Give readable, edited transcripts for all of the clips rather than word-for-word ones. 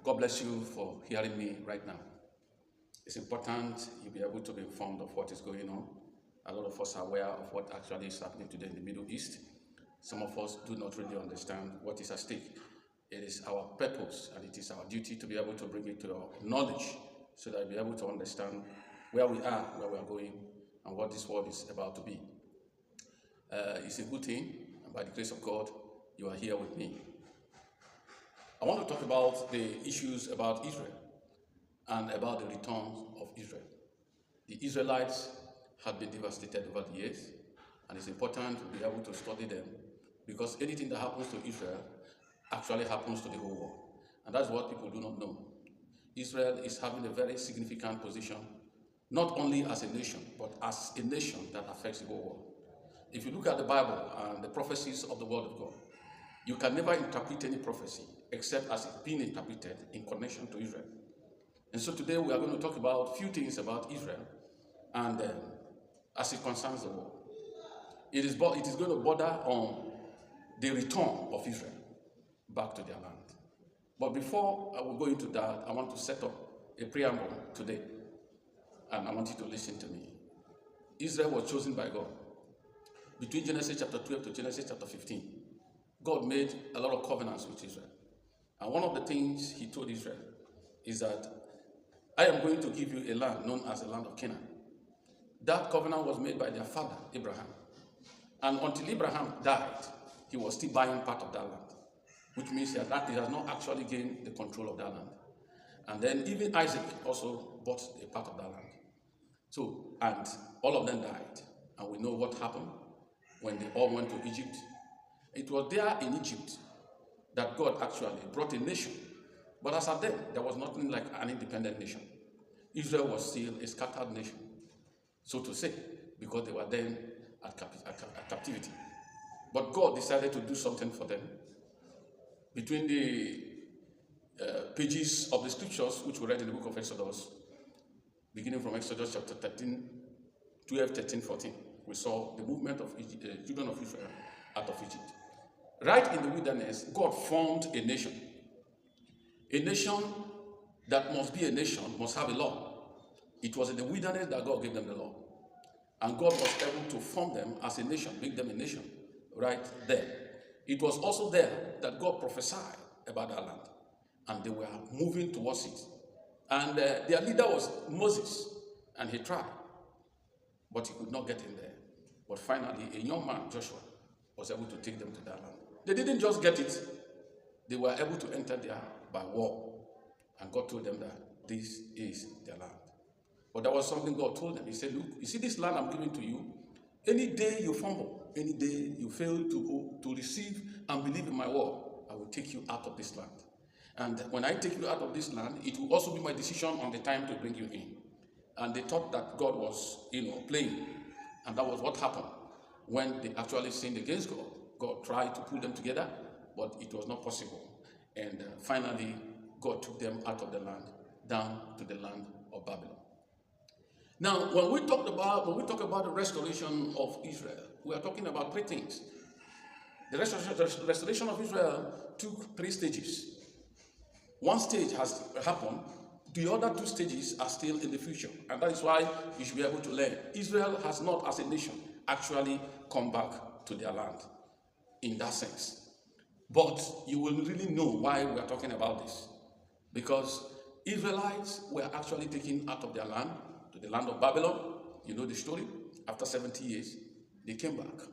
God bless you for hearing me right now. It's important you be able to be informed of what is going on. A lot of us are aware of what actually is happening today in the Middle East. Some of us do not really understand what is at stake. It is our purpose and it is our duty to be able to bring it to your knowledge so that you'll be able to understand where we are, where we are going, and what this world is about to be. It's a good thing, and by the grace of God, you are here with me. I want to talk about the issues about Israel and about the return of Israel. The Israelites have been devastated over the years, and it's important to be able to study them because anything that happens to Israel actually happens to the whole world. And that's what people do not know. Israel is having a very significant position, not only as a nation, but as a nation that affects the whole world. If you look at the Bible and the prophecies of the Word of God, you can never interpret any prophecy except as it's being interpreted in connection to Israel. And so today we are going to talk about a few things about Israel and as it concerns the world. It is going to border on the return of Israel back to their land. But before I will go into that, I want to set up a preamble today, and I want you to listen to me. Israel was chosen by God. Between Genesis chapter 12 to Genesis chapter 15, God made a lot of covenants with Israel. And one of the things he told Israel is that I am going to give you a land known as the land of Canaan. That covenant was made by their father, Abraham. And until Abraham died, he was still buying part of that land, which means that he has not actually gained the control of that land. And then even Isaac also bought a part of that land. So, and all of them died. And we know what happened when they all went to Egypt. It was there in Egypt that God actually brought a nation. But as at then, there was nothing like an independent nation. Israel was still a scattered nation, so to say, because they were then at captivity. But God decided to do something for them. Between the pages of the scriptures, which we read in the book of Exodus, beginning from Exodus chapter 12, 13, 14, we saw the movement of the children of Israel out of Egypt. Right in the wilderness, God formed a nation. A nation that must be a nation must have a law. It was in the wilderness that God gave them the law. And God was able to form them as a nation, make them a nation right there. It was also there that God prophesied about that land. And they were moving towards it. And their leader was Moses. And he tried. But he could not get in there. But finally, a young man, Joshua, was able to take them to that land. They didn't just get it. They were able to enter there by war. And God told them that this is their land. But there was something God told them. He said, look, you see this land I'm giving to you? Any day you fumble, any day you fail to receive and believe in my word, I will take you out of this land. And when I take you out of this land, it will also be my decision on the time to bring you in. And they thought that God was, playing. And that was what happened when they actually sinned against God. God tried to pull them together, but it was not possible. And finally, God took them out of the land, down to the land of Babylon. Now, when we talk about the restoration of Israel, we are talking about three things. The restoration of Israel took 3 stages. One stage has happened. The other 2 stages are still in the future. And that is why you should be able to learn. Israel has not, as a nation, actually come back to their land in that sense. But you will really know why we are talking about this. Because Israelites were actually taken out of their land to the land of Babylon. You know the story. After 70 years, they came back.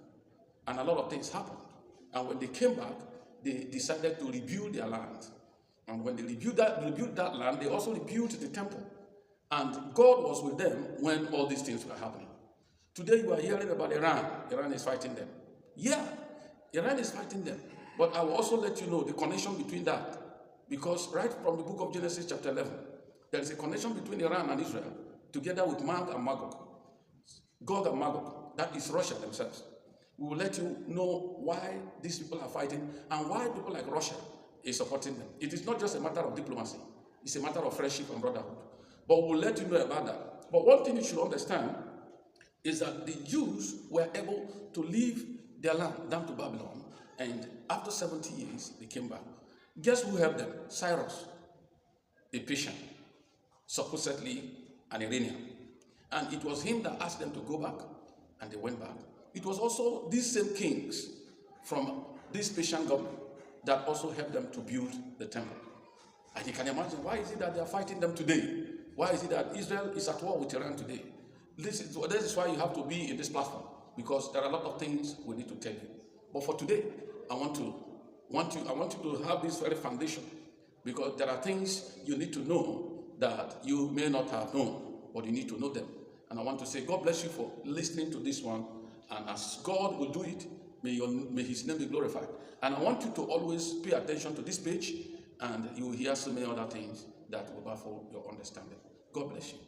And a lot of things happened. And when they came back, they decided to rebuild their land. And when they rebuilt that land, they also rebuilt the temple. And God was with them when all these things were happening. Today you are hearing about Iran. Iran is fighting them. Yeah, Iran is fighting them. But I will also let you know the connection between that. Because right from the book of Genesis chapter 11, there is a connection between Iran and Israel, together with Mag and Magog. Gog and Magog, that is Russia themselves. We will let you know why these people are fighting and why people like Russia is supporting them. It is not just a matter of diplomacy. It's a matter of friendship and brotherhood. But we'll let you know about that. But one thing you should understand is that the Jews were able to leave their land down to Babylon, and after 70 years, they came back. Guess who helped them? Cyrus. a patient, supposedly an Iranian. And it was him that asked them to go back, and they went back. It was also these same kings from this Persian government that also helped them to build the temple. And you can imagine, why is it that they are fighting them today? Why is it that Israel is at war with Iran today? This is why you have to be in this platform, because there are a lot of things we need to tell you. But for today, I want you to have this very foundation, because there are things you need to know that you may not have known, but you need to know them. And I want to say, God bless you for listening to this one. And as God will do it, may his name be glorified. And I want you to always pay attention to this page, and you will hear so many other things that will baffle your understanding. God bless you.